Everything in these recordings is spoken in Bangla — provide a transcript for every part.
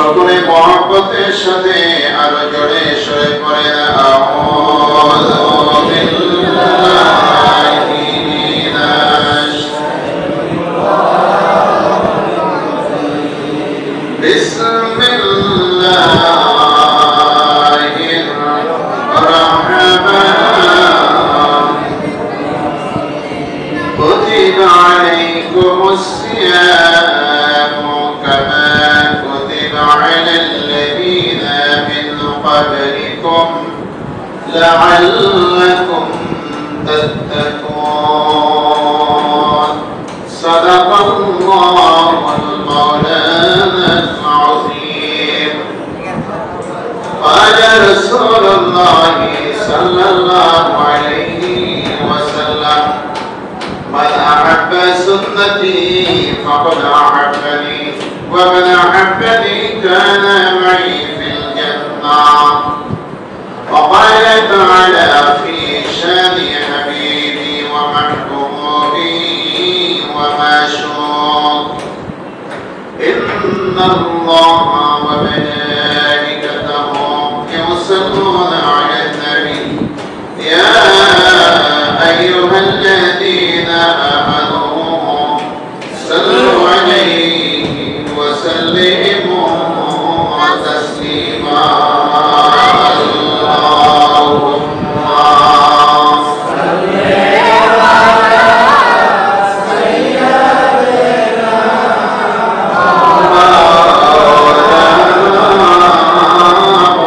সকলে মহব্বতের সাথে আরো জোরে সরে পড়েন আউযু বিল্লাহি মিনাশ বিসমিল্লাহির রাহমানির কুতিবা আলাইকুমুস সিয়ামু কামা কুতিবা আলাল্লাযীনা মিন ক্বাবলিকুম লাআল্লাকুম তাত্তাকুন সাদাকাল্লাহুল মাওলানাল আযীম قال رسول الله صلى الله عليه وسلم من أحب سنتي فقد أحبني ومن أحبني كان معي في الجنة وقال تعالى في شان حبيبي ومحبوبي ومعشوق إن الله وملائكته يصلون على النبي يا أيها الذين آمنوا صلوا عليه وسلموا تسليما اللهم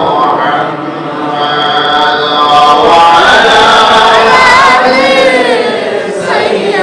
صل على سيدنا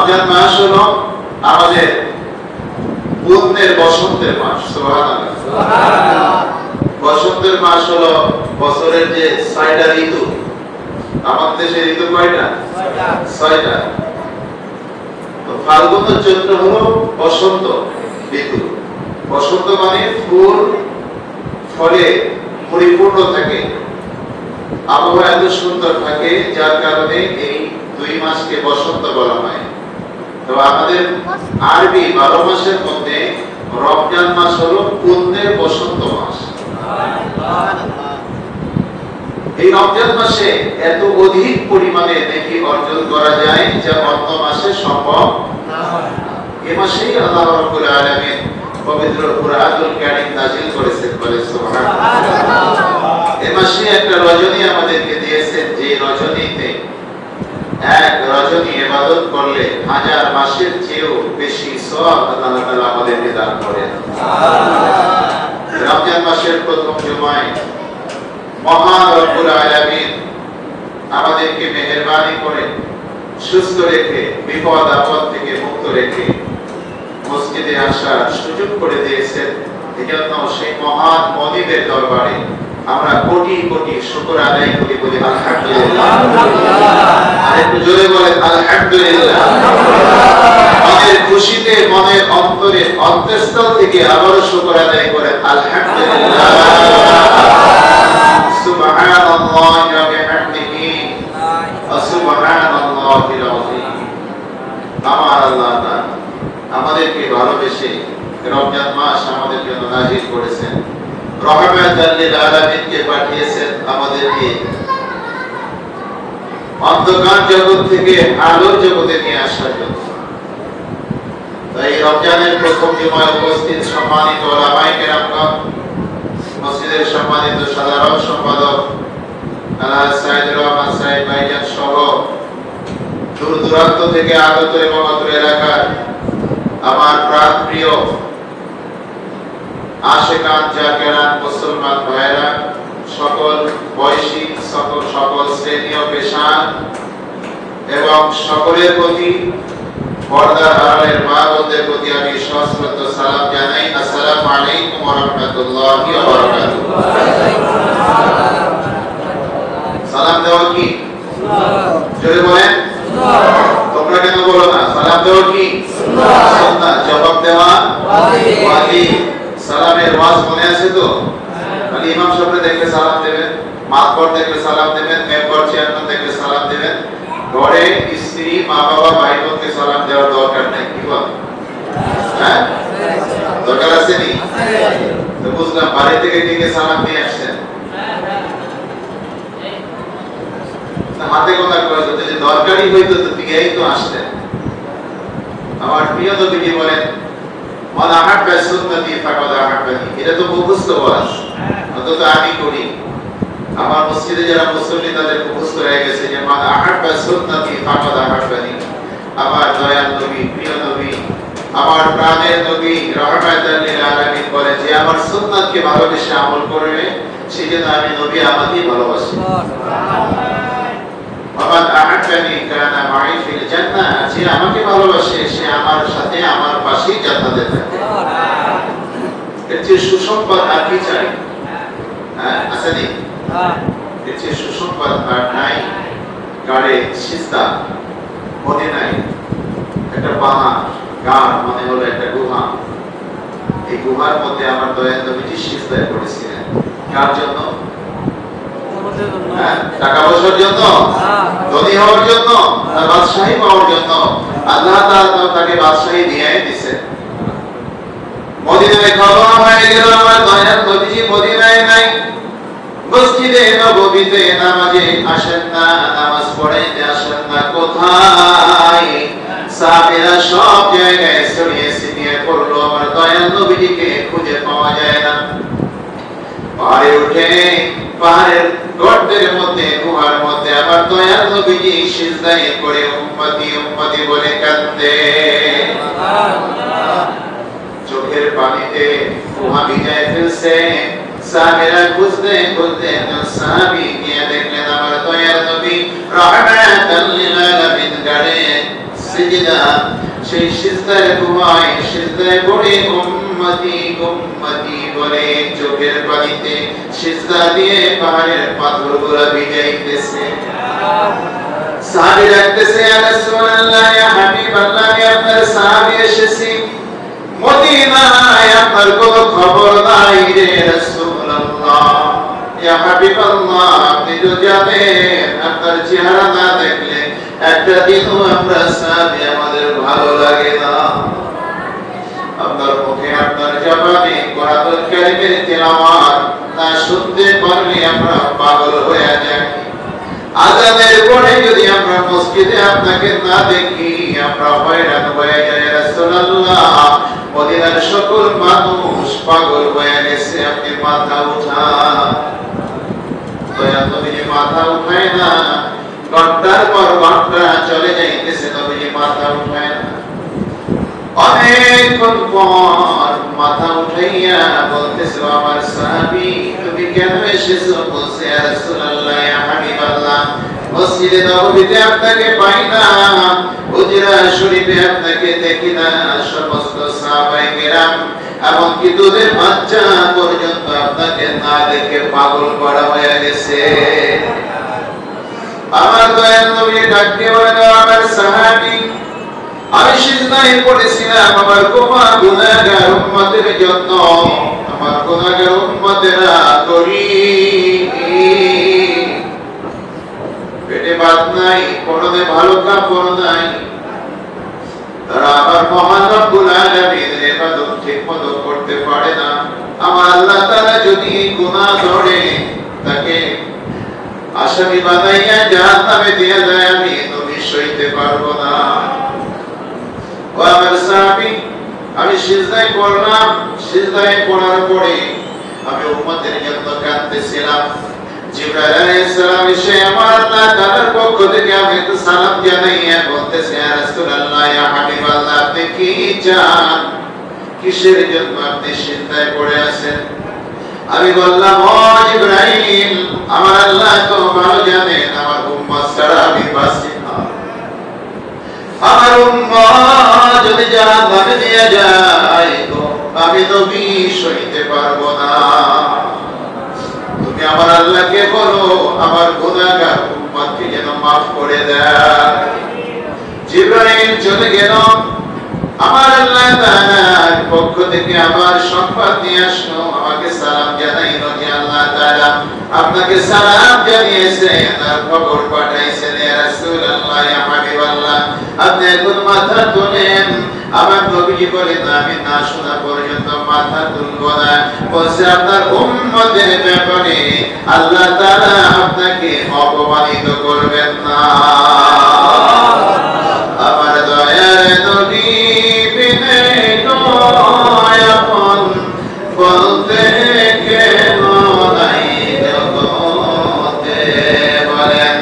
রমজান মাস হলো আমাদের পুণ্যের বসন্তের মাস। সুবহানাল্লাহ সুবহানাল্লাহ। বসন্তের মাস হলো বছরের যে ৬টা ঋতু। আমাদের দেশে ঋতু কয়টা? ৬টা। তো ফাল্গুন ও চৈত্র হলো বসন্ত ঋতু। বসন্ত মানে ফুল ফলে পরিপূর্ণ থাকে, আবহাওয়া এত সুন্দর থাকে যার কারণে এই 2 মাসকে বসন্ত বলা হয়। তো আমাদের আরবি 12 মাসের মধ্যে রমজান মাস হলো পুণ্যের বসন্ত মাস। এই রমজান মাসে এত অধিক পরিমাণে নেকি অর্জন করা যায় যা অন্য মাসে সম্ভব না হয়। এই মাসেই আল্লাহ রাব্বুল আলামিন পবিত্র কুরআনুল কারীম নাযিল করেছেন, বলে সুবহানাল্লাহ। এই মাসে একটা রজনী আমাদেরকে দিয়েছেন, যে রজনীতে এক রজনী ইবাদত করলে 1000 মাসের চেয়েও বেশি সওয়াব আল্লাহ তাআলা আমাদেরকে দান করেন। রমজান মাসের প্রথম জুমায় মহান রব্বুল আলামিন আমাদেরকে মেহেরবানি করে সুস্থ রেখে বিপদ আপদ থেকে মুক্ত রেখে মসজিদে আসার সুযোগ করে দিয়েছেন। এজন্য সেই মহান মনিবের দরবারে আমরা কোটি কোটি শুকর আদায় করি, বলি আলহামদুলিল্লাহ। আর একটু জোরে বলেন আলহামদুলিল্লাহ। মনের খুশিতে, মনের অন্তরে, অন্তঃস্থল থেকে আবারও শুকর আদায় করেন আলহামদুলিল্লাহ। সুবহানাল্লাহি ওয়া বিহামদিহি ওয়া সুবহানাল্লাহিল আযীম। আমার আল্লাহ তাআলা আমাদেরকে ভালোবেসে রমজান মাস আমাদের জন্য নাযিল করেছেন, রহমাতাল লিল আলামিনকে পাঠিয়েছেন আমাদেরকে অন্ধকার জগৎ থেকে আলোর জগতে নিয়ে আসার জন্য। তাই রমজানের প্রথম জুমায় উপস্থিত সম্মানিত ওলামায়ে কেরামগণ, মসজিদের সম্মানিত সাধারণ সম্পাদক আল্লাহ সাইদুর রহমান সাহেব ভাইজান সহ দূর দূরান্ত থেকে আগত এবং অত্র এলাকার আমার প্রাণপ্রিয় আশিকান জাকেরান মুসলমান ভাইরা, সকল বয়সী, সকল শ্রেণী ও পেশা এবং সকলের প্রতি, পর্দার আড়ালের মা বোনদের প্রতি আমি সশ্রদ্ধ সালাম জানাই। আসসালামু আলাইকুম ওয়া রাহমাতুল্লাহি ওয়া বারাকাতুহু। সালাম দেওয়া কি জোরে বলেন? তোমরা কেন বলো না? সালাম দেওয়া কি সুন্নাত, জবাব দেওয়া ওয়াজিব। সালামের ওয়াজ মনে আছে তো? খালি ইমাম সাহেব দেখলে সালাম দেবেন, মাতবর দেখলে সালাম দেবেন, মেম্বার চেয়ারম্যান দেখলে সালাম দেবেন। ঘরে স্ত্রী, মা বাবা, ভাই বোনকে সালাম দেওয়ার দরকার নাই, কি বল? হ্যাঁ, দরকার আছে নি? তো বুঝলাম বাড়ি থেকে দিকে সালাম নিয়ে আসছেন, হাতে কথা করে যদি দরকারই হইতো তো দিকেই তো আসতেন। আমার প্রিয় নবীজি বলেন, মান আহাব্বা সুন্নতি ফাকাদ আহাব্বানি। এটা তো মুখস্থ ওয়াজ, অন্তত আমি করি। আমার মসজিদে যারা মুসল্লি তাদের মুখস্থ হয়ে গেছে যে মান আহাব্বা সুন্নতি ফাকাদ আহাব্বানি। আমার দয়াল নবী, প্রিয় নবী, আমার প্রাণের নবী রাহমাতাল লিল আলামিন বলে, যে আমার সুন্নাতকে ভালোবেসে আমল করবে সেজন্য আমি নবী আমাকেই ভালোবাসি। ওয়ামান আহাব্বানি কানা মাই ফিল জান্নাহ। যে আমাকে ভালোবাসে সে আমার সাথে আমার পাশেই জান্নাতে থাকবে। এর চেয়ে সুসংবাদ আর কি চাই? হ্যাঁ, আছে নি? এর চেয়ে সুসংবাদ আর নাই। গাড়ে সিজদা মনে নাই, একটা পাহাড়, গাড় মানে হলো একটা গুহা। এই গুহার মধ্যে আমার দয়াল নবীজি সিজদায় পড়েছিলেন। কার জন্য? টাকা পয়সার জন্য, ধনী হওয়ার জন্য, বাদশাহী পাওয়ার জন্য? আল্লাহ তাআলা তাকে বাদশাহী দিয়ে দিয়েছেন। মদিনায় খবর হয়ে গেল আমার দয়াল নবীজি মদিনায় নাই, মসজিদে নববীতে নামাজে আসেন না, নামাজ পড়াইতে আসেন না। কোথায়? সাহাবীরা সব জায়গায় ছড়িয়ে ছিটিয়ে পড়লো, আমার দয়াল নবীজিকে খুঁজে পাওয়া যায় না। পাহাড়ে উঠে, পাহাড়ের গর্তের মধ্যে, গুহার মধ্যে আমার দয়াল নবীজি সিজদায় পড়ে উম্মতি উম্মতি বলে কাঁদে। চোখের পানিতে গুহা ভিজায় ফেলছে। সাহাবীরা খুঁজতে খুঁজতে সাহাবী গিয়ে দেখলেন আমার দয়াল নবী রাহমাতাল লিল আলামিন গাড়ে সিজদা। সেই সিজদায় গুহায় সিজদায় পড়ে উম্মতি উম্মতি বলে চোখের পানিতে সিজদা দিয়ে পাহাড়ের পাথরগুলো ভিজাইতেছে। সাহাবী ডাকতেছে, ইয়া রাসূলুল্লাহ, ইয়া হাবিবাল্লাহ, আমি আপনার সাহাবী এসেছি, মদিনায় আপনার কোনো খবর নাই রে রাসূলুল্লাহ। ইয়া হাবিবাল্লাহ, আপনি তো জানেন আপনার চেহারা না দেখলে একটা দিনও আমরা সাহাবী আমাদের ভালো লাগে না। আপনার মুখে আপনার জবানে কোরআনুল কারীমের তেলাওয়াত না শুনতে পারলে আমরা পাগল হয়ে যাই। আযানের পরে যদি আমরা মসজিদে আপনাকে না দেখি আমরা হয়রান হয়ে যাই। রাসূলুল্লাহ, মদিনার সকল মানুষ পাগল হয়ে গেছে, আপনি মাথা উঠান। দয়া নবীজি মাথা উঠায় না, ঘন্টার পর ঘন্টা চলে যাইতেছে, নবীজি মাথা উঠায় না। অনেকক্ষণ পর মাথা উঠাইয়া বলতেছে, আমার সাহাবী তুমি কেন এসেছো? বলছে, ইয়া রাসূলুল্লাহ, ইয়া হাবিবাল্লাহ, মসজিদে নববীতে আপনাকে পাই না, হুজরা শরীফে আপনাকে দেখি না, সমস্ত সাহাবায়ে কেরাম এমনকি দুধের বাচ্চা পর্যন্ত আপনাকে না দেখে পাগল করা হয়ে গেছে। আমার দয়াল নবী ডাক দিয়ে বলেন, আমার সাহাবী, আমি সিজদায় পড়েছিলাম আমার গুনাহগার উম্মতের জন্য, আমার গুনাহগার উম্মতেরা গরীব, পেটে ভাত নাই, পরনে ভালো কাপড় নাই, তারা আমার মহান রব্বুল আলামিনের ইবাদত ঠিকমতো করতে পারে না। আমার আল্লাহ তাআলা যদি গুনাহ ধরে তাকে আসামি বানাইয়া জাহান্নামে দিয়ে দেয়, আমি নবী সইতে পারবো না। ও আমার সাহাবী, আমি সিজদায় পড়লাম, সিজদায় পড়ার পরে আমি উম্মতের জন্য কাঁদতেছিলাম। জিবরাইল আলাইহিস সালাম এসে আমার আল্লাহ তাআলার পক্ষ থেকে আমাকে সালাম জানাইয়া বলতেছে, ইয়া রাসূলুল্লাহ, ইয়া হাবিবাল্লাহ, আপনি কি চান? কিসের জন্য আপনি সিজদায় পড়ে আছেন? আমি বললাম, ও জিবরাইল, আমার আল্লাহ তো ভালো জানেন আমার উম্মত ছাড়া আমি বাঁচি না। আমার উম্মত যদি জাহান্নামে নিয়ে যায় তো আমি নবী সইতে পারবো না। তুমি আমার আল্লাহকে বলো আমার গুনাহগার উম্মতকে যেন মাফ করে দেয়। জিবরাইল চলে গেল, আমার আল্লাহ তাআলার পক্ষ থেকে আমার সংবাদ নিয়ে আসলো, আমাকে সালাম জানাইলো যে আল্লাহ তাআলা আপনাকে সালাম জানিয়েছেন আর খবর পাঠাইছেন, ইয়া রাসূলুল্লাহ, ইয়া হাবিবাল্লাহ, আপনি এখন মাথা তোলেন। আমার নবীজি বলেন, আমি না শোনা পর্যন্ত মাথা তুলবো না। বলছে, আপনার উম্মতের ব্যাপারে আল্লাহ তাআলা আপনাকে অপমানিত করবেন না। আমার দয়ার নবী বিনে দয়াপন বলতে কেন নাই জগতে, বলেন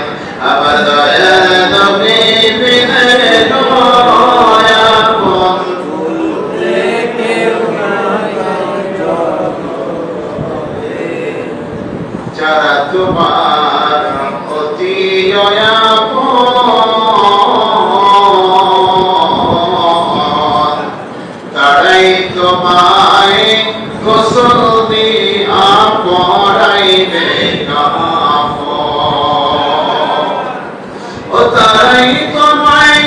আমার দয়ার নবী বিনে দয়াপন বলতে কেউ নাই জগতে, যারা তোমার অতি দয়াপন তারাই তোমায় গোসল দিয়া পরাইবে কাফন, ও তারাই তোমায়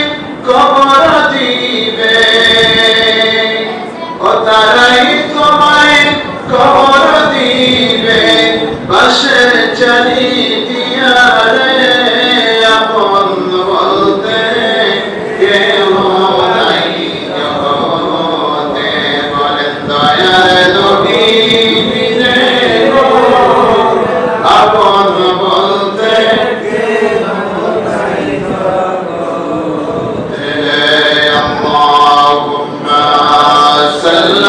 কবর দিবে, ও তারাই তোমায় কবর দিবে, বাঁশের চালি দিয়া রে আপন বলতে কেউ নাই জগতে, বলেন দয়ার নবী বিনে আপন বলতে কেউ নাই জগতে। আল্লাহুম্মা সাল্লি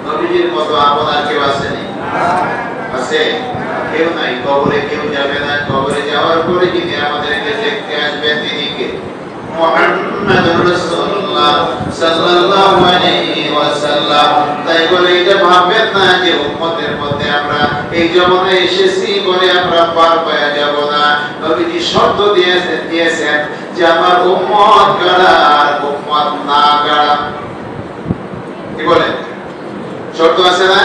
নবীজির মতো আপনার কেউ আছেনি? আছে? কেউ নাই। কবরে কেউ যাবে না। কবরে যাওয়ার পরে যিনি আমাদেরকে দেখতে আসবেন তিনি কে? মুহাম্মাদুর রাসূলুল্লাহ সাল্লাল্লাহু আলাইহি ওয়াসাল্লাম। তাই বলে এটা ভাববেন না যে উম্মতের মধ্যে আমরা এই জমানায় এসেছি বলে আমরা পার পেয়ে যাব না। নবীজি শর্ত দিয়েছেন যে আমার উম্মত কারা আর উম্মত না কারা। শর্ত আছে না?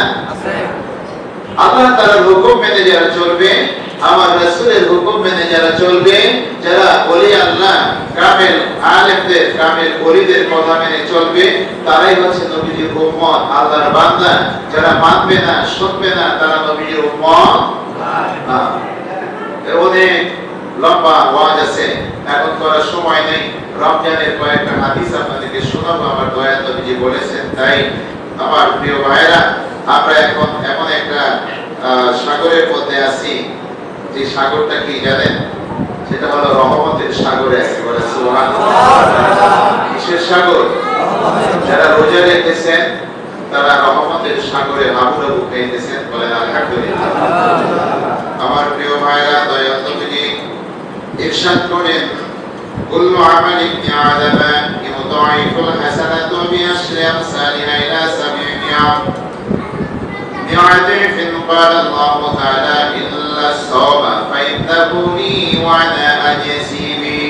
আল্লাহ তাআলার হুকুম মেনে যারা চলবে, আমার রাসূলের হুকুম মেনে যারা চলবে, যারা ওলি আল্লাহ কামেল আলেমদের কামেল ওলিদের কথা মেনে চলবে, তারাই হচ্ছে নবীজির উম্মত, আল্লাহর বান্দা। যারা মানবে না, শুনবে না, তারা নবীজির উম্মত না। অনেক লম্বা ওয়াজ আছে, এখন করার সময় নেই। রমজানের কয়েকটা হাদিস আপনাদেরকে শোনাবো, আমার দয়াল নবীজি বলেছেন। তাই আমার প্রিয় ভাইরা, আমরা এখন এমন একটা সাগরের মধ্যে আছি, যে সাগরটা কি জানেন? সেটা হলো রহমতের সাগরে। একেবারে সুবহানাল্লাহ। কিসের সাগর? যারা রোজা রেখেছেন তারা রহমতের সাগরে হাবুডুবু খাইতেছেন, বলেন আলহামদুলিল্লাহ। আমার প্রিয় ভাইরা, দয়াল নবীজি ইরশাদ করেন, কুল্লু আমালি ইবনি আদম ইউদাইফুল হাসানাতু বিআশরি আমসালিহা ইলা 700 يعترف قال الله تعالى إلا الصوم فإنه لي وأنا أجزي به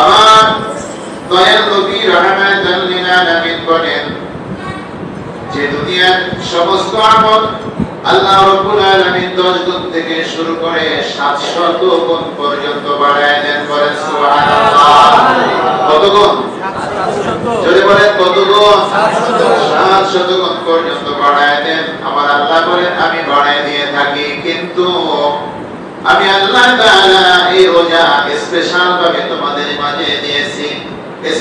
আমার দয়াল নবী রাহমাতাল লিল আলামিন বলেন যে দুনিয়ার সমস্ত আমল আল্লাহ রাব্বুল আলামিন 10 গুণ থেকে শুরু করে 700 গুণ পর্যন্ত বাড়ায় দেন। বলেন সুবহানাল্লাহ। কত গুণ? যদি বলেন কত গুণ? 700 গুণ পর্যন্ত বাড়ায় দেন। আমার আল্লাহ বলেন আমি বাড়ায় দিয়ে থাকি, কিন্তু আমি আল্লাহ তাআলা এই রোজা স্পেশাল ভাবে তোমাদের মাঝে দিয়েছি।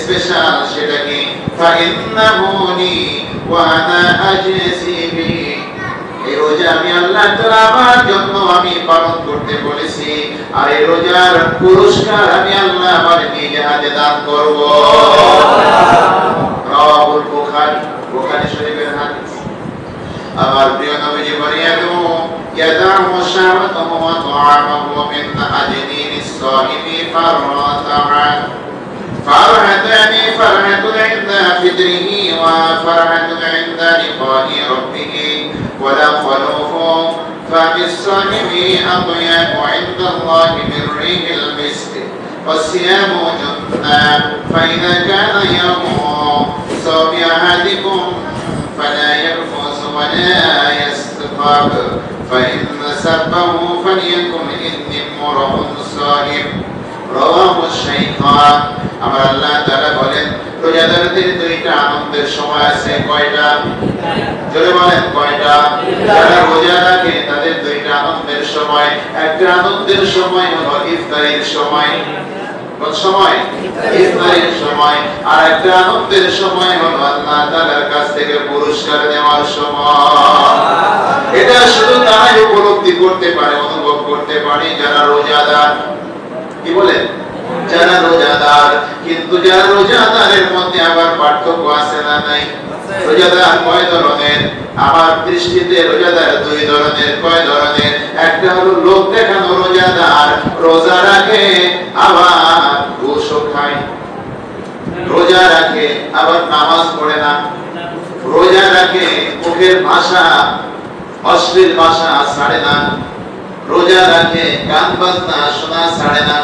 স্পেশাল সেটা কি? ফাইন্নাহু লি ওয়া আনা আজজি বি। এই রোজা আমি আল্লাহ তাআলা আমার জন্য আমি পালন করতে বলেছি, আর এই রোজার পুরস্কার আমি আল্লাহ আমার নিজ হাতে দান করব। রাওয়াহুল বুখারী, বুখারী শরীফের হাদিস। আমার প্রিয় নবীজি বলেন, ইয়াদাউ শাহওয়াতাহু ওয়া তা'আমাহু মিন আজনিনিস সাইমি ফারতা'আন فرحتان فرحة عند فطره وفرحة عند لقاء ربه ولا خلوف فم الصائم أطيب عند الله من ريح المسك والصيام جنة فإذا كان يوم صوم أحدكم فلا يرفث ولا يسخط فإن سبه فليكن إني امرؤ صائم রাওয়াহু শাইখান। আমার আল্লাহ তাআলা বলেন রোজাদারদের দুইটা আনন্দের সময় আছে। কয়টা? জোরে বলেন কয়টা? যারা রোজা রাখে তাদের দুইটা আনন্দের সময়। একটা আনন্দের সময় হলো ইফতারের সময়। কোন সময়? ইফতারের সময়। আর একটা আনন্দের সময় হলো আল্লাহ তাআলার কাছ থেকে পুরস্কার নেওয়ার সময়। এটা শুধু তারাই উপলব্ধি করতে পারে, অনুভব করতে পারে যারা রোজাদার। কি বলেন? যারা রোজাদার। কিন্তু যারা রোজাদারের মধ্যে আবার পার্থক্য আছে না নাই? রোজাদার কয় ধরনের? আমার দৃষ্টিতে রোজাদার দুই ধরনের। কয় ধরনের? একটা হলো লোক দেখানো রোজাদার, রোজা রাখে আবার ঘুষও খায়। রোজা রাখে আবার নামাজ পড়ে না। রোজা রাখে মুখের ভাষা, অশ্লীল ভাষা ছাড়ে না। রোজা রাখে গান বাজনা শোনা ছাড়ে না।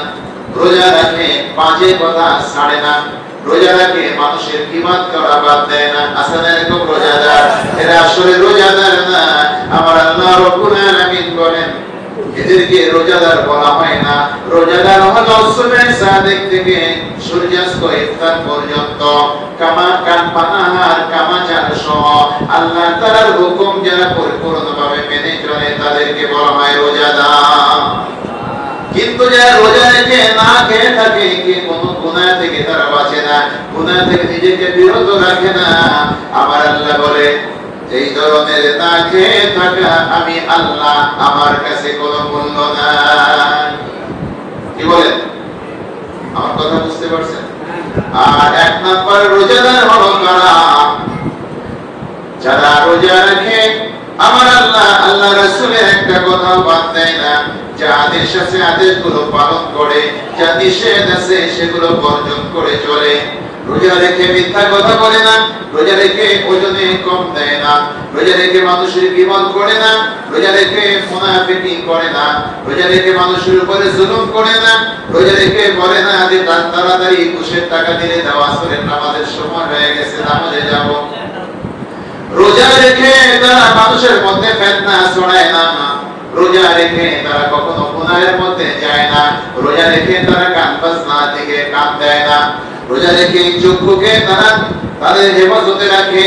রোজা রাখে বাজে কথা ছাড়ে না। রোজা রাখে মানুষের কিমাত করা বাদ দেয় না। আছে না এরকম রোজাদার? এরা আসলে রোজাদার না। আমার আল্লাহ রাব্বুল আলামিন বলেন এদেরকে রোজাদার বলা হয় না। রোজাদার হলো সুবহ সাদিক থেকে সূর্যাস্ত ইফতার পর্যন্ত কামাচার সহ আল্লাহ তাআলার হুকুম যারা পরিপূর্ণভাবে মেনে চলে তাদেরকে বলা হয় রোজাদার। কিন্তু যারা রোজা রেখে না খেয়ে থাকে, কি কোনো গুনাহ থেকে তারা বাঁচে না, গুনাহ থেকে নিজেকে বিরত রাখে না, আমার আল্লাহ বলে এই ধরনের না খেয়ে থাকা আমি আল্লাহ আমার কাছে কোনো মূল্য নাই। কি বলেন? আমার কথা বুঝতে পারছেন? আর এক নাম্বার রোজাদার হলো কারা? যারা রোজা রাখে আমার আল্লাহ আল্লাহ রাসূলের একটা কথা বাদ দেয় না। যা আদেশ আছে আদেশগুলো পালন করে, যা নিষেধ আছে সেগুলো বর্জন করে চলে। রোজা রেখে মিথ্যা কথা বলে না। রোজা রেখে ওজনে কম দেয় না। রোজা রেখে মানুষের বিপদ করে না। রোজা রেখে মুনাফিকি করে না। রোজা রেখে মানুষের উপরে জুলুম করে না। রোজা রেখে বলে না যে তাড়াতাড়ি ঘুষের টাকা দিলে দাও, আসরের নামাজের সময় হয়ে গেছে, নামাজে যাব। রোজা রেখে তারা মানুষের মধ্যে ফিতনা ছড়ায় না, রোজা রেখে তারা কখনো গুনাহের মধ্যে যায় না, রোজা রেখে তারা কান বাজনা থেকে কান দেয় না, রোজা রেখে চক্ষুকে তারা তাদের হেফাজতে রাখে,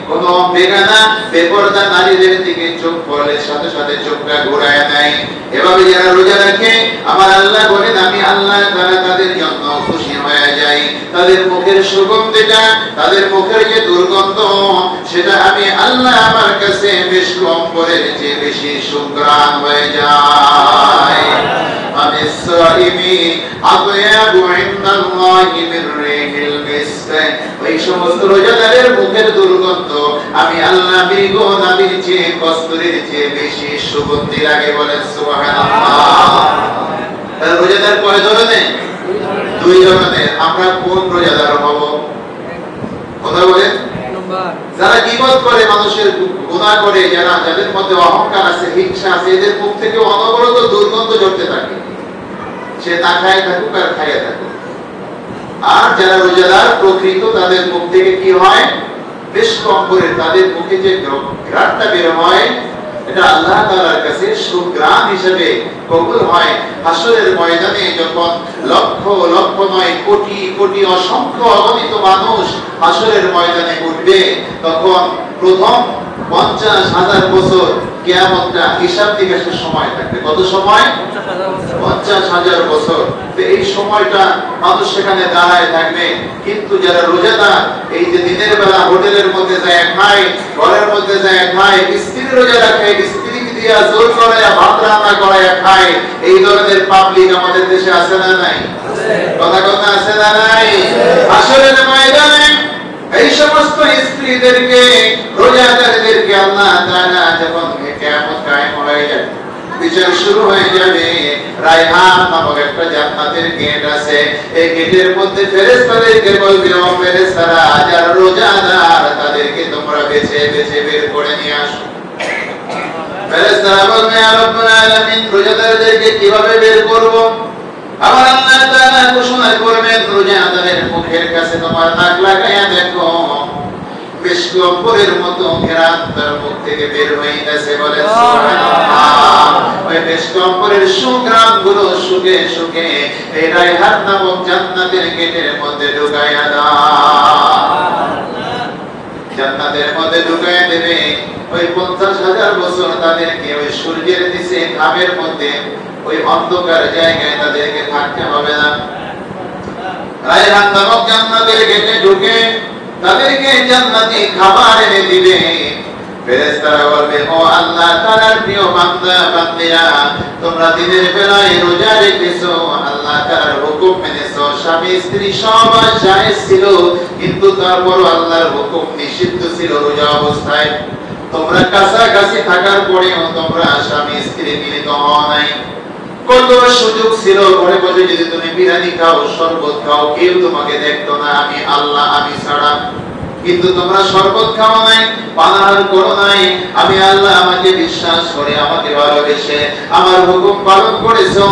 কোন বেগানা বেপরদা নারীদের দিকে চোখ পড়লে সাথে সাথে চোখটা ঘুরায় নেয়। এভাবে যারা রোজা রাখে আমার আল্লাহ বলেন আমি আল্লাহ তাআলা তাদের জন্য খুশি হয়ে যাই, তাদের মুখের সুগন্ধিটা, তাদের মুখের যে দুর্গন্ধ সেটা আমি আল্লাহ আমার কাছে বেশ কম করে যে বেশি সুঘ্রাণ হয়ে যায়। আমিসাইমি আতয়াবু ইনদাল্লাহি মির রিহিল মিসক, ওই সমস্ত রোজাদারের মুখের দুর্গন্ধ আমি আল্লাহ মৃগ নবীর চেয়ে কস্তুরীর চেয়ে বেশি সুগন্ধি লাগে। বলেন সুবহানাল্লাহ। তার রোজাদার কয় ধরনের? দুই ধরনের। আমরা কোন রোজাদার হব? কথা বলেন। যারা গীবত করে, মানুষের গুনাহ করে, যারা যাদের মধ্যে অহংকার আছে, হিংসা আছে, এদের মুখ থেকে অনবরত দুর্গন্ধ ঝরতে থাকে, সে না খায় থাকুক আর খাইয়া থাকুক। আর যারা রোজাদার প্রকৃত, তাদের মুখ থেকে কি হয়? বেশ কম করে তাদের মুখে যে ঘ্রাণটা বের হয় এটা আল্লাহ তাআলার কাছে সুঘ্রাণ হিসেবে কবুল হয়। হাসরের ময়দানে যখন লক্ষ লক্ষ নয় কোটি কোটি অসংখ্য অগণিত মানুষ হাসরের ময়দানে উঠবে, তখন প্রথম 50,000 বছর কিয়ামতটা হিসাব নিকাশের সময় থাকবে। কত সময়? 50,000 বছর। তো এই সময়টা মানুষ সেখানে দাঁড়ায় থাকবে। কিন্তু যারা রোজাদার, এই যে দিনের বেলা হোটেলের মধ্যে যায় খায়, ঘরের মধ্যে যায় খায়, স্ত্রী রোজা রাখে, স্ত্রীকে দিয়া জোর করায় ভাত রান্না করায় খায়, এই ধরনের পাবলিক আমাদের দেশে আছে না নাই? কথা কথা আছে না নাই? হাসরের ময়দানে এই সমস্ত স্ত্রীদেরকে, রোজাদারদেরকে আল্লাহ তাআলা যখন কিয়ামত কায়েম হয়ে যাবে, বিচার শুরু হয়ে যাবে, রায়হান নামক একটা জান্নাতের গেট আছে, এই গেটের মধ্যে ফেরেশতাদেরকে বলবে, ও ফেরেশতারা, যারা রোজাদার তাদেরকে তোমরা বেছে বেছে বের করে নিয়ে আসো। ফেরেশতারা বলবে, ইয়া রাব্বুল আলামিন, রোজাদারদেরকে কিভাবে বের করব? আমার আল্লাহ তাআলা ঘোষণা করবেন, রোজাদারের মুখের কাছে তোমার নাক লাগাইয়া দেখো, বিষ্কম্বরের মতো ঘেরান তার মুখ থেকে বের হইতেছে। বলেন সুবহানাল্লাহ। ওই বিষ্কম্বরের সুঘ্রাণ গুলো শুকে শুকে এই রায়হান নামক জান্নাতের গেটের মধ্যে ঢুকাইয়া দাও। জান্নাতের মধ্যে ঢুকাইয়া দেবে। ওই 50,000 বছর তাদেরকে ওই সূর্যের নিচে ঘামের মধ্যে ওই অন্ধকার জায়গায় তাদেরকে থাকতে হবে না। রায়হান নামক জান্নাতের গেটে ঢুকে তাদেরকে জান্নাতি খাবার এনে দিবে। ফেরেশতারা বলবে, ও আল্লাহ তাআলার প্রিয় বান্দা বান্দীরা, তোমরা দিনের বেলায় রোজা রেখেছো, আল্লাহ তাআলার হুকুম মেনেছো, স্বামী স্ত্রী সব জায়েজ ছিল, কিন্তু তারপরও আল্লাহর হুকুম নিষিদ্ধ ছিল রোজা অবস্থায়। তোমরা কাছাকাছি থাকার পরেও তোমরা স্বামী স্ত্রী মিলিত হও নাই। কত সুযোগ ছিল, ঘরে বসে যদি তুমি বিরিয়ানি খাও, শরবত খাও, কেউ তোমাকে দেখতো না, আমি আল্লাহ আমি ছাড়া। কিন্তু তোমরা শরবত খাও নাই, পানাহার করো নাই, আমি আল্লাহ আমাকে বিশ্বাস করে, আমাকে ভালোবেসে আমার হুকুম পালন করেছো।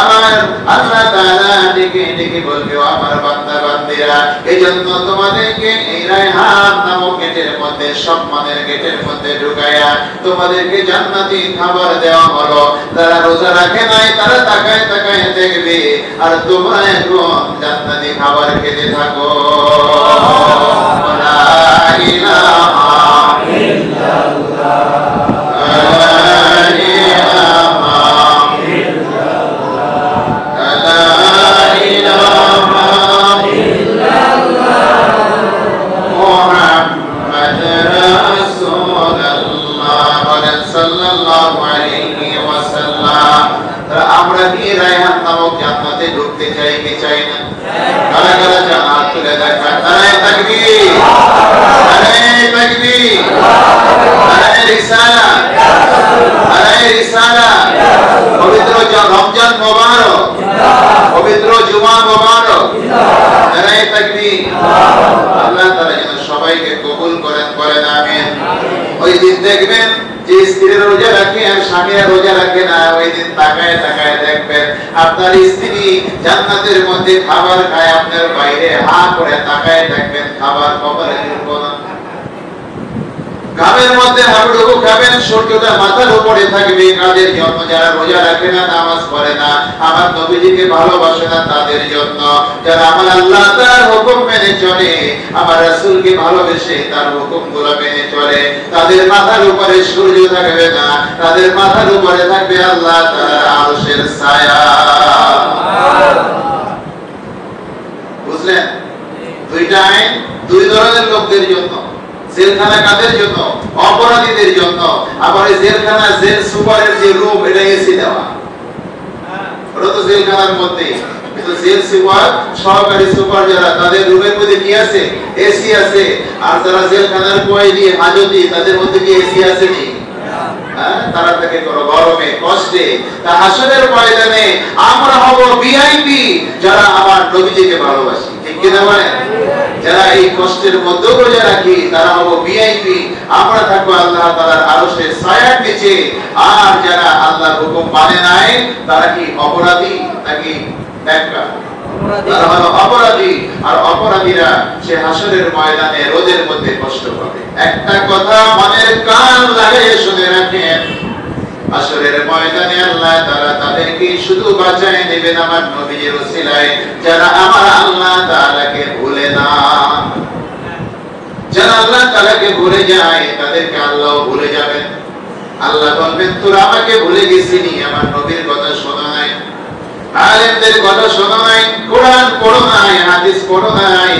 আমার আল্লাহ তাআলা ডেকে ডেকে বলবে, ও আমার বান্দা বান্দীরা, এইজন্য তোমাদেরকে এই রায়হান নামক গেটের মধ্যে, সম্মানের গেটের মধ্যে ঢুকায়া তোমাদেরকে জান্নাতি খাবার দেওয়া হলো। যারা রোজা রাখে নাই তারা তাকায় তাকায় দেখবে, আর তোমরা এখন জান্নাতি খাবার খেতে থাকো। আমরা কি রায়হান নামক জান্নাতে ঢুকতে চাই কি চাই না? কারা কারা চান? হাত তুলে দেখান। নারায়ে তাকবীর, নারায়ে তাকবীর, নারায়ে রিসালাত, নারায়ে রিসালাত। পবিত্র রমজান মোবারক, পবিত্র জুমা মোবারক, নারায়ে তাকবীর। আল্লাহ তাআলা যেন সবাইকে কবুল করেন, বলেন আমিন। ওই দিন দেখবেন যে স্ত্রীরা রোজা রাখে আর স্বামীরা রোজা রাখে না, ওই দিন তাকায় তাকায় দেখবেন আপনার স্ত্রী জান্নাতের মধ্যে খাবার খায়, আপনার বাইরে হা করে তাকায় দেখবেন খাবার কবরে ঢুকবো না। ঘামের মধ্যে হাবুডুবু খাবেন, সূর্যটা মাথার উপরে থাকবে। কাদের জন্য? যারা রোজা রাখে না, নামাজ পড়ে না, আমার নবীজিকে ভালোবাসে না তাদের জন্য। যারা আমার আল্লাহ তাআলার হুকুম মেনে চলে, আমার রাসূলকে ভালোবেসে তার হুকুমগুলো মেনে চলে, তাদের মাথার উপরে সূর্য থাকবে না, তাদের মাথার উপরে থাকবে আল্লাহ তাআলার আরশের ছায়া। বুঝলেন? দুইটা আইন দুই ধরনের লোকদের জন্য। জেলখানা কাদের জন্য? অপরাধীদের জন্য। আবার এই জেলখানা, জেল সুপারের যে রুম, এটা এসি দেওয়া, ওটা তো জেলখানার মধ্যে। কিন্তু জেল সুপার, সহকারী সুপার যারা, তাদের রুমের মধ্যে কি আছে? এসি আছে। আর যারা জেলখানার কয়েদি, হাজতি, তাদের মধ্যে কি এসি আছে? নেই। তারা থাকে গরমে, কষ্টে। তা হাসরের ময়দানে আমরা হব ভিআইপি, যারা আমার নবীজিকে ভালোবাসি। ঠিক কিনা বলেন? যারা এই কষ্টের মধ্যে রোজা রাখি, তারা হব ভিআইপি। আমরা থাকবো আল্লাহ তাআলার আরশের ছায়ার নিচে। আর যারা আল্লাহর হুকুম মানে নাই, তারা কি অপরাধী নাকি নেককার? তারা হলো অপরাধী। আর অপরাধীরা সে হাসরের ময়দানে রোদের মধ্যে কষ্ট পাবে। একটা কথা মনের কান লাগিয়ে শুনে রাখেন, হাসরের ময়দানে আল্লাহ তাআলা তাদেরকে শুধু বাঁচায় নেবেন আমার নবীর ওসিলায়, যারা আমার আল্লাহ তাআলাকে ভুলে না। যারা আল্লাহ তাআলাকে ভুলে যায়, তাদেরকে আল্লাহও ভুলে যাবেন। আল্লাহ বলবেন, তোরা আমাকে ভুলে গেছিলি, আমার নবীর কথা শোনা নাই, আলেমদের কথা শোনা নাই, কোরআন পড়ো নাই, হাদিস পড়ো নাই।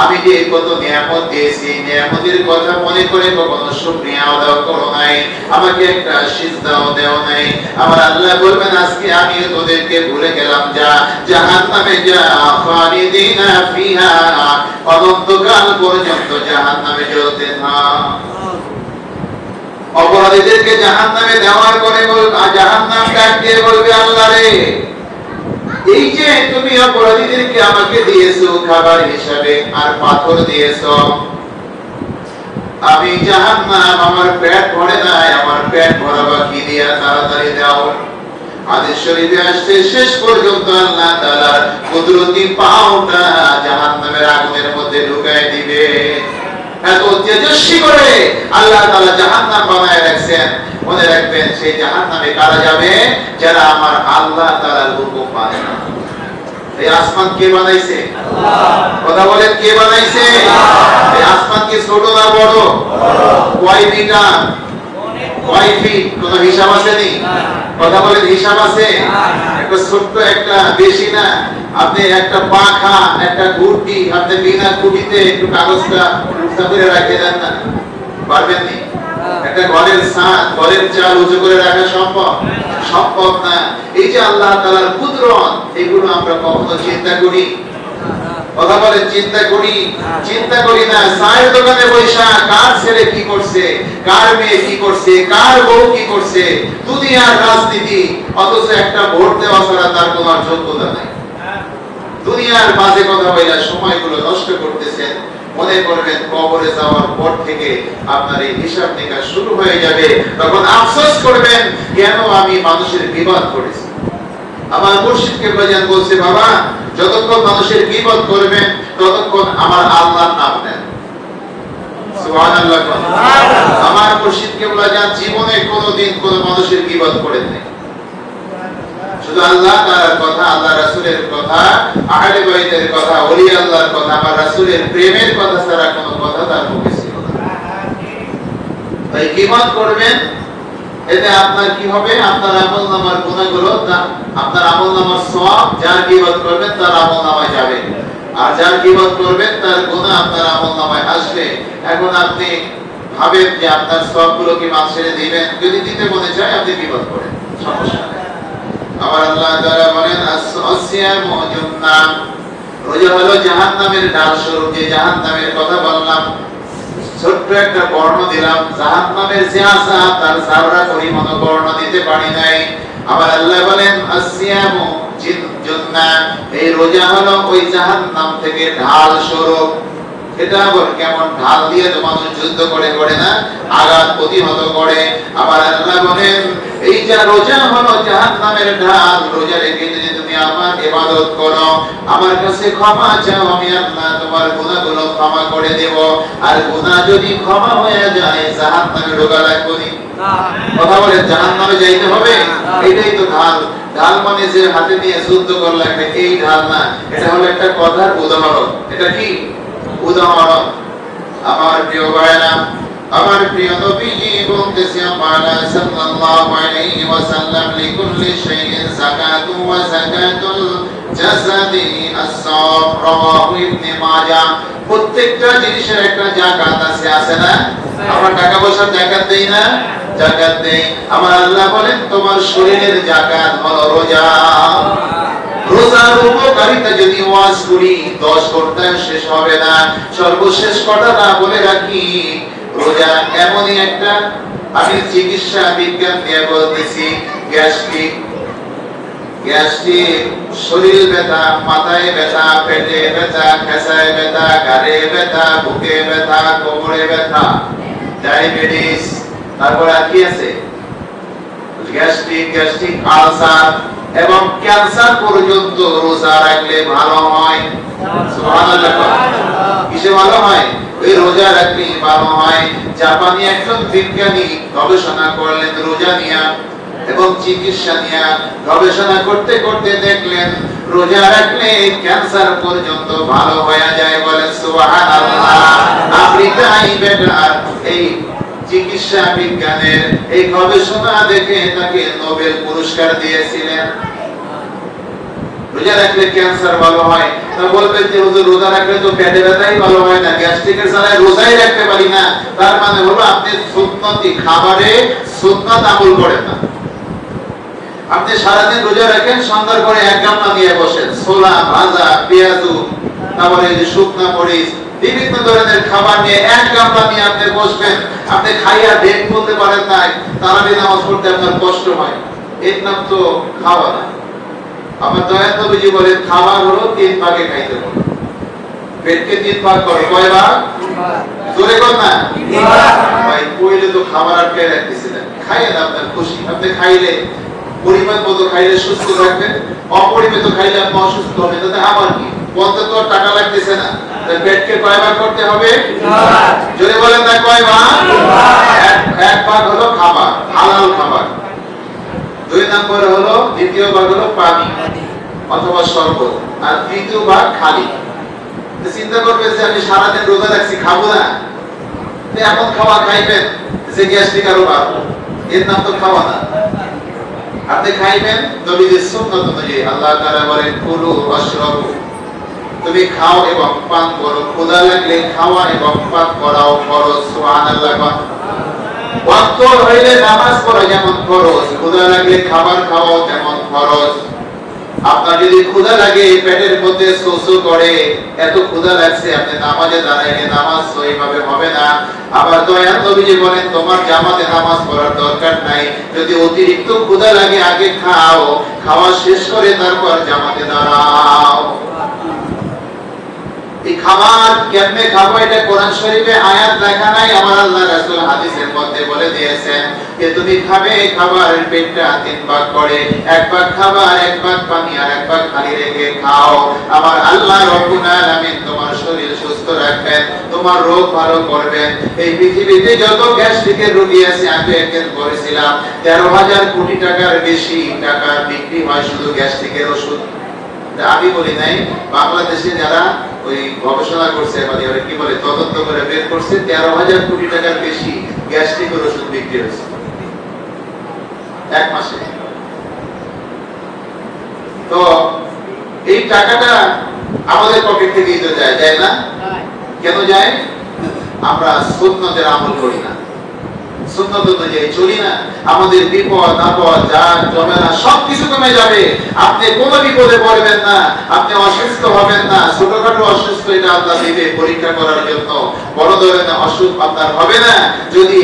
আমি যে কত নিয়ামত দিয়েছি, নিয়ামতের কথা মনে করে কখনো শুকরিয়া আদায় করো নাই, আমাকে একটা সিজদাও দেও নাই। আমার আল্লাহ বলবেন, আজকে আমি তোদেরকে ভুলে গেলাম। যা জাহান্নামে যা, খালিদিনা ফিহা, অনন্তকাল পর্যন্ত জাহান্নামে জ্বলতে থাক। অপরাধীদেরকে জাহান্নামে দেওয়ার পরে জাহান্নাম ডাক দিয়ে বলবে, আল্লাহ রে, এই যে তুমি অপরাধীদেরকে আমাকে দিয়েছো খাবার হিসাবে, আর পাথর দিয়েছো, আমি জাহান্নাম, আমার পেট ভরে নাই, আমার পেট ভরাবা কি দিয়া? তাড়াতাড়ি দাও। হাদিস শরীফে আসছে, শেষ পর্যন্ত আল্লাহ তাআলার কুদরতি পাওটা জাহান্নামের আগুনের মধ্যে ঢুকায় দিবে। এত তেজস্বী করে আল্লাহ তাআলা জাহান্নাম বানায় রাখছেন। মনে রাখবেন, সেই জাহান্নামে কারা যাবে? যারা আমার আল্লাহ তাআলার হুকুম মানে না। এই আসমান কে বানাইছে? আল্লাহ। কথা বলেন, কে বানাইছে? আল্লাহ। এই আসমান কি ছোট না বড়? কয় মিটার, কয় ফিট, কোন হিসাব আছে নি? কথা বলেন, হিসাব আছে? একটা ছোট্ট, একটা বেশি না। আপনি একটা পাখা, একটা ঘুরটি, আপনি বিনা খুঁটিতে একটু কাগজটা করে রাখে দেন না, পারবেন নি? একটা ঘরের ছাদ, ঘরের চাল উঁচু করে রাখা সম্ভব? সম্ভব না। এই যে আল্লাহ তাআলার কুদরত, এগুলো আমরা কখনো চিন্তা করি? কথা বলেন, চিন্তা করি? চিন্তা করি না। চায়ের দোকানে বৈশা কার ছেলে কি করছে, কার মেয়ে কি করছে, কার বউ কি করছে, দুনিয়ার রাজনীতি, অথচ একটা ভোট দেওয়া ছাড়া তার কোনো যোগ্যতা নাই। দুনিয়ার বাজে কথা বলে সময়গুলো নষ্ট করতেছেন। মনে করবেন কবরে যাওয়ার পর থেকে আপনার এই হিসাব নিকাশ শুরু হয়ে যাবে। তখন আফসোস করবেন, কেন আমি মানুষের বিবাদ করেছি। আমার মুর্শিদকে বাজান বলছে, বাবা, যতক্ষণ মানুষের বিবাদ করবেন ততক্ষণ আমার আল্লাহর নাম নেন। সুবহানাল্লাহ। আমার মুর্শিদকে বাজান জীবনে কোনোদিন কোনো মানুষের বিবাদ করেন নাই। শুধু আল্লাহ তাআলার কথা, আল্লাহ রাসূলের কথা, আহলে বাইতের কথা, ওলি আল্লাহর কথা, আমার রাসূলের প্রেমের কথা ছাড়া কোনো কথা তার মুখে ছিল না। তাই কিমান করবেন, এতে আপনার কি হবে? আপনার আমলনামার গুনাহগুলো, আপনার আমলনামার সওয়াব, যার গীবত করবেন তার আমলনামায় যাবে, আর যার গীবত করবেন তার গুনাহ আপনার আমলনামায় আসবে। এখন আপনি ভাবেন যে আপনার সওয়াবগুলো কি মানুষের দিবেন? যদি দিতে মনে চায় আপনি গীবত করেন, সমস্যা নেই। আমার আল্লাহ তাআলা বলেন, আসসিয়ামু জান্নাহ, রোজা হলো জাহান্নামের ঢাল স্বরূপ। যে জাহান্নামের কথা বললাম, ছোট্ট একটা বর্ণ দিলাম, জাহান্নামের যে আযাব তার যারা পরিমাণ বর্ণ দিতে পারি নাই। আমার আল্লাহ বলেন, আসসিয়ামু জান্নাহ, এই রোজা হলো ওই জাহান্নাম থেকে ঢাল স্বরূপ। এটা আবার কেমন ঢাল দিয়ে তো মানুষ যুদ্ধ করে না, আঘাত প্রতিহত করে। আবার আল্লাহ বলেন এই যে রোজা হলো জাহান্নামের ঢাল, রোজা রেখে যদি তুমি আমার ইবাদত করো, আমার কাছে ক্ষমা চাও, আমি আল্লাহ তোমার গুনাহগুলো ক্ষমা করে দেব। আর গুনাহ যদি ক্ষমা হয়ে যায় জাহান্নামে ঢোকা লাগবে না। কথা বলে জাহান্নামে যাইতে হবে, এটাই তো ঢাল। ঢাল মানে যে হাতে নিয়ে যুদ্ধ করা লাগবে এই ঢাল না, এটা হলো একটা কথার উদাহরণ। এটা কি উদাহরণ? আমার প্রিয় ভাইরা, আমার প্রিয় নবীজি বলতেছেন মানা সাল্লাল্লাহু আলাইহি ওয়াসাল্লাম লিকুল্লি শাইইন যাকাতু ওয়া যাকাতুল জাসাদি আস-সাওম, রাওয়াহু ইবনে মাজাহ। প্রত্যেকটা জিনিসের একটা যাকাত আছে, আছে না? আমরা টাকা পয়সার যাকাত দেই না? যাকাত দেই। আমার আল্লাহ বলেন তোমার শরীরের যাকাত হলো রোজা। রোজার উপকারিতা যদি ওয়াজ করি 10 ঘন্টায় শেষ হবে না। সর্বশেষ কথাটা বলে রাখি, রোজা এমনই একটা, আমি চিকিৎসা বিজ্ঞান দিয়ে বলতেছি, গ্যাস্ট্রিক, শরীর ব্যথা, মাথায় ব্যথা, পেটে ব্যথা, খেসায় ব্যথা, ঘাড়ে ব্যথা, বুকে ব্যথা, কোমরে ব্যথা, ডায়াবেটিস, তারপর আর কি আছে, গ্যাস্ট্রিক আলসার এবং ক্যান্সার পর্যন্ত রোজা রাখলে ভালো হয়। সুবহানাল্লাহ। কিসে ভালো হয়? ওই রোজা রাখলে ভালো হয়। জাপানি একজন বিজ্ঞানী গবেষণা করলেন রোজা নিয়ে এবং চিকিৎসা নিয়ে। গবেষণা করতে করতে দেখলেন রোজা রাখলে ক্যান্সার পর্যন্ত ভালো হয়ে যায়। বলেন সুবহানাল্লাহ। আফ্রিকায় বেটার এই চিকিৎসা বিজ্ঞানের এই গবেষণা দেখে তাকে নোবেল পুরস্কার দিয়েছিলেন। রোজা রাখলে ক্যান্সার ভালো হয়। তা বলবেন যে হুজুর রোজা রাখলে তো পেটে ব্যথাই ভালো হয় না, গ্যাস্ট্রিকের জ্বালায় রোজাই রাখতে পারি না। তার মানে হলো আপনি সুন্নতি খাবারে সুন্নাত আমল করেন না। আপনি সারাদিন রোজা রাখেন, সন্ধ্যার পরে এক গামলা নিয়ে বসেন, ছোলা ভাজা পেঁয়াজু, তারপরে যে শুকনা মরিচ, বিভিন্ন ধরনের খাবার নিয়ে এক গামলা নিয়ে আপনি বসবেন। আপনি খাইয়া পেট বলতে পারেন না, তারাবি নামাজ পড়তে আপনার কষ্ট হয়, এর নাম তো খাওয়া না। আমার দয়াল নবীজি বলেন খাবার হলো 3 ভাগে খাইতে হবে। পেটকে 3 ভাগ করে, কয় ভাগ? জোরে কর না। ভাই কইলে তো খাবার আটকে রাখতেছিলেন, খাইয়ে না আপনার খুশি। আপনি খাইলে পরিমাণ মতো খাইলে সুস্থ থাকবেন, অপরিমিত খাইলে আপনি অসুস্থ হবেন। তাতে আবার কি, বলতে তো টাকা লাগতেছে না। পেটকে কয় ভাগ করতে হবে? জোরে বলেন না, কয় ভাগ? এক ভাগ হলো খাবার, হালাল খাবার। 2 নম্বর হলো, দ্বিতীয় ভাগ হলো পানি অথবা শরবত, আর তৃতীয় ভাগ খালি। চিন্তা করবেন যে আমি সারাদিন রোজা রাখছি, খাবো না, এমন খাওয়া খাইবেন যে গ্যাস্ট্রিক আরো বাড়বে, এর নাম তো খাওয়া না। আপনি খাইবেন নবীজির সুন্নাত অনুযায়ী। আল্লাহ তাআলা বলেন কুলু ওয়াশরাবু, তুমি খাও এবং পান করো, ক্ষুধা লাগলে খাওয়া এবং পান করাও ফরজ। সুবহানাল্লাহ। ওয়াক্ত হইলে নামাজ পড়া যেমন ফরজ, ক্ষুধা লাগলে খাবার খাওয়াও তেমন ফরজ। আপনার যদি ক্ষুধা লাগে, পেটের মধ্যে শোষো করে, এত ক্ষুধা লাগছে, আপনি নামাজে দাঁড়াইলে নামাজ সহিভাবে হবে না। আবার দয়াল নবীজি বলেন তোমার জামাতে নামাজ পড়ার দরকার নাই, যদি অতিরিক্ত ক্ষুধা লাগে আগে খাও, খাওয়া শেষ করে তারপর জামাতে দাঁড়াও। এই খাবার কেমনে খাবো এটা কোরআন শরীফে আয়াত লেখা নাই, আমার আল্লাহ রাসূল হাদিসের মধ্যে বলে দিয়েছেন যে তুমি খাবে, খাবারের পেটটা 3 ভাগ করে, 1 ভাগ খাবার, 1 ভাগ পানি আর 1 ভাগ খালি রেখে খাও। আমার আল্লাহ রব্বুল আলামিন তোমার শরীর সুস্থ রাখবেন, তোমার রোগ ভালো করবেন। এই পৃথিবীতে যত গ্যাস্ট্রিকের রোগী আছে, আমি একদিন বলেছিলাম 13,000 কোটি টাকার বেশি টাকা বিক্রি হয় শুধু গ্যাস্ট্রিকের ওষুধ। আমি বলি নাই, বাংলাদেশে যারা ওই গবেষণা করছে মানে ওরা কি বলে তদন্ত করে বের করছে 13,000 কোটি টাকার বেশি গ্যাস্ট্রিকের ওষুধ বিক্রি হয়েছে 1 মাসে। তো এই টাকাটা আমাদের পকেট থেকেই তো যায়, যায় না? কেন যায়? আমরা সুন্নতের আমল করি না, সুন্নত অনুযায়ী চলি না। আমাদের বিপদ আপদ যা ঝামেলা সবকিছু কমে যাবে। আপনি কোনো বিপদে পড়বেন না, আপনি অসুস্থ হবেন না। ছোটখাটো অসুস্থ এটা আল্লাহ দিবে পরীক্ষা করার জন্য, বড় ধরনের অসুখ আপনার হবে না যদি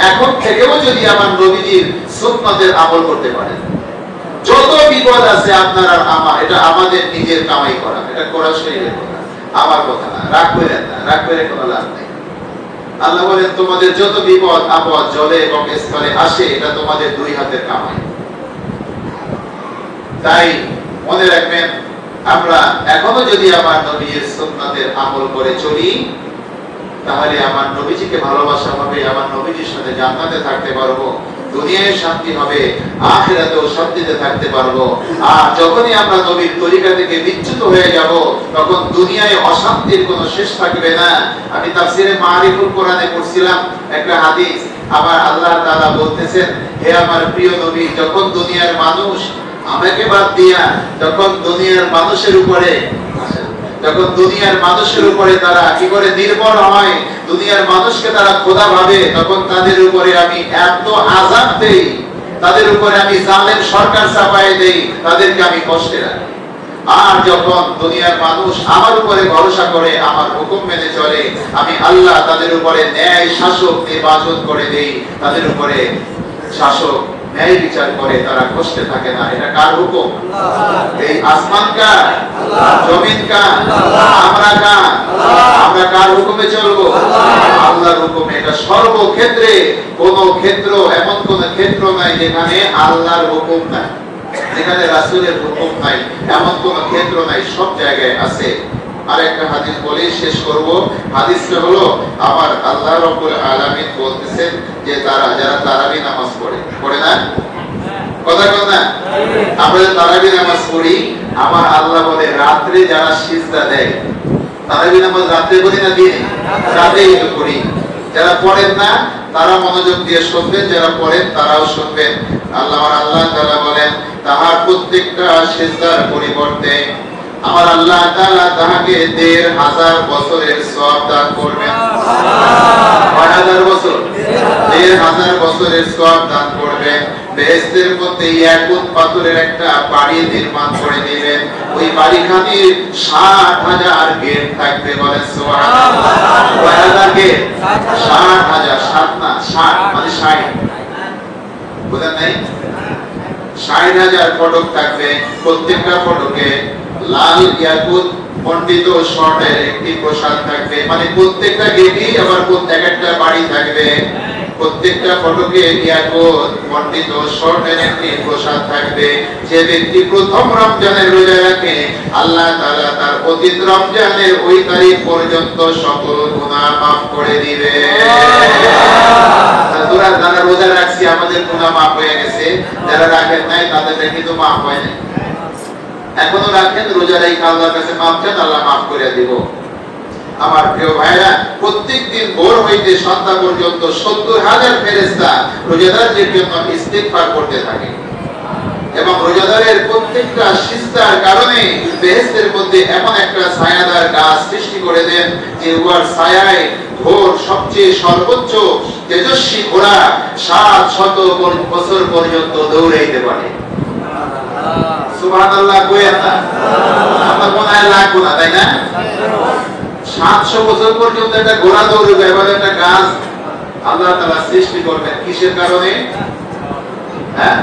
এখন থেকেও যদি আমার নবীজির সুন্নতের আমল করতে পারেন। যত বিপদ আছে আপনার আর আমার, এটা আমাদের নিজের কামাই করা, এটা কোরআন শরীফের কথা। আমার কথা না, রাগ করেন না, রাগ করে কোনো লাভ নেই। আল্লাহ বলেন তোমাদের যত বিপদ আপদ জলে এবং স্থলে আসে এটা তোমাদের দুই হাতের কামাই। তাই মনে রাখবেন, আমরা এখনো যদি আমার নবীর সুন্নাতের আমল করে চলি, তাহলে আমার নবীজিকে ভালোবাসা হবে, আমার নবীজির সাথে জান্নাতে থাকতে পারবো, দুনিয়ায় শান্তি হবে, আখিরাতেও শান্তিতে থাকতে পারবো। আর যখনই আমরা নবীর তরিকা থেকে বিচ্যুত হয়ে যাব, তখন দুনিয়ায় অশান্তির কোনো শেষ থাকবে না। আমি তাফসিরে মারিফুল কোরআনে পড়ছিলাম একটা হাদিস, আমার আল্লাহ তাআলা বলতেছেন, হে আমার প্রিয় নবী, যখন দুনিয়ার মানুষ আমাকে বাদ দিয়া যখন দুনিয়ার মানুষের উপরে তারা কি করে নির্ভর হয়, দুনিয়ার মানুষকে তারা খোদা ভাবে, তখন তাদের উপরে আমি এত আযাব দেই, তাদের উপরে আমি জালেম সরকার চাপায় দেই, তাদেরকে আমি কষ্টে রাখি। আর যখন দুনিয়ার মানুষ আমার উপরে ভরসা করে, আমার হুকুম মেনে চলে, আমি আল্লাহ তাদের উপরে ন্যায় শাসক নির্বাচন করে দেই, তাদের উপরে শাসক ন্যায় বিচার করে, তারা কষ্টে থাকে না। এটা কার হুকুম? এই আসমান কার? জমিন কার? আমরা কার? আমরা কার হুকুমে চলবো? আল্লাহর হুকুমে। এটা সর্বক্ষেত্রে, কোন ক্ষেত্র এমন কোন ক্ষেত্র নাই যেখানে আল্লাহর হুকুম নাই, যেখানে রাসূলের হুকুম নাই, এমন কোন ক্ষেত্র নাই, সব জায়গায় আছে। আরেকটা হাদিস বলে শেষ করব। হাদিসটা হলো, আমার আল্লাহ রাব্বুল আলামিন বলতেছেন যে যারা তারাবি নামাজ পড়ে না, কথা কথা আমরা তারাবি নামাজ পড়ি, আমার আল্লাহ বলে রাতে যারা সিজদা দেয়, তারাবি নামাজ রাতে পড়ি না দিনে? রাতেই তো পড়ি। যারা পড়েন না তারা মনোযোগ দিয়ে শুনবেন, যারা পড়েন তারাও শুনবেন। আল্লাহ তাআলা বলেন, তাহার প্রত্যেকটা সিজদার পরিবর্তে আমার আল্লাহ তাআলা তাহাকে ১৫০০ বছরের সওয়াব দান করবেন। কয় হাজার বছর? ১৫০০ বছরের সওয়াব দান করবেন। বেহেশতের মধ্যে ইয়াকুত পাথরের একটা বাড়ি নির্মাণ করে দিবেন। ওই বাড়িখানির ৬০,০০০ গেট থাকবে, বলেন সুবহানাল্লাহ। কয় হাজার গেট? ৬০,০০০। ৬০ না, ৬০ মানে ৬০, বুঝেন নাই? ৬০,০০০ ফটক থাকবে, প্রত্যেকটা ফটকে লাল ইয়াকুত মণ্ডিত স্বর্ণের একটি প্রসাদ থাকবে। মানে প্রত্যেকটা গেটই আবার একটা বাড়ি থাকবে, প্রত্যেকটা ফটকে ইয়াকুত মণ্ডিত স্বর্ণের একটি প্রসাদ থাকবে। যে ব্যক্তি প্রথম রমজানের রোজা রাখে, আল্লাহ তাআলা তার অতীত রমজানের ওই তারিখ পর্যন্ত সকল গুনাহ মাফ করে দিবে। যারা রোজা রাখছি আমাদের গুনাহ মাফ হয়ে গেছে, যারা রাখেন নাই তাদের কিন্তু মাফ হয় নাই। এখনো রাখেন, রোজা রেখে আল্লাহর কাছে মাফ চান, আল্লাহ মাফ করে দিব। আমার প্রিয় ভাইরা, প্রত্যেকদিন ভোর হইতে সন্ধ্যা পর্যন্ত ৭০,০০০ ফেরেশতা রোজাদারদের জন্য ইস্তিগফার করতে থাকে, এবং রোজাদারের প্রত্যেকটা সিজদার কারণে বেহেশতের মধ্যে এমন একটা ছায়াদার গাছ সৃষ্টি করে দেন যে উহার ছায়ায় ভোর সবচেয়ে সর্বোচ্চ তেজস্বী ঘোড়া ৭০০ বছর পর্যন্ত দৌড়াইতে পারে। সুবহানাল্লাহ কইয়া না? আমরা মনে হয় লাগবো না, তাই না? ৭০০ বছর পর্যন্ত একটা ঘোড়া দৌড়বে, এবার একটা গাছ আল্লাহ তাআলা সৃষ্টি করবেন কিসের কারণে? হ্যাঁ,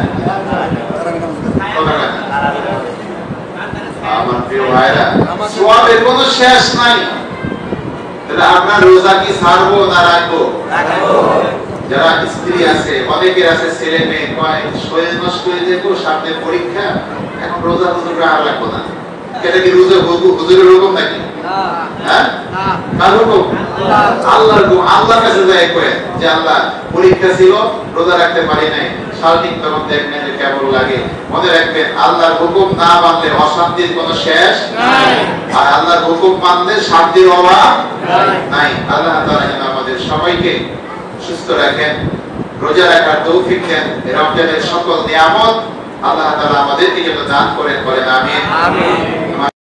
আমার প্রিয় ভাইরা, সওয়াবের কোনো শেষ নাই। তাহলে আমরা রোজা কি ছাড়বো না রাখবো? যারা স্ত্রী আছে, অনেকের আছে ছেলে মেয়ে, কয় শরীর নষ্ট হয়ে যাবো, সামনে পরীক্ষা, এখন রোজা হুজুর আর রাখবো না। এটা কি রোজা হুজুরের হুকুম নাকি? হ্যাঁ, কার হুকুম? আল্লাহর হুকুম। আল্লাহর কাছে যায় কয় যে আল্লাহ, পরীক্ষা ছিল, রোজা রাখতে পারি নাই, শারীরিক তখন দেখবেন যে কেমন লাগে। মনে রাখবেন, আল্লাহর হুকুম না মানলে অশান্তির কোনো শেষ নাই, আর আল্লাহর হুকুম মানলে শান্তির অভাব নাই। আল্লাহ তাআলা যেন আমাদের সবাইকে সুস্থ রাখেন, রোজা রাখার তৌফিক দেন, রমজানের সকল নিয়ামত আল্লাহ তাআলা আমাদেরকে যেন দান করেন, বলেন আমিন।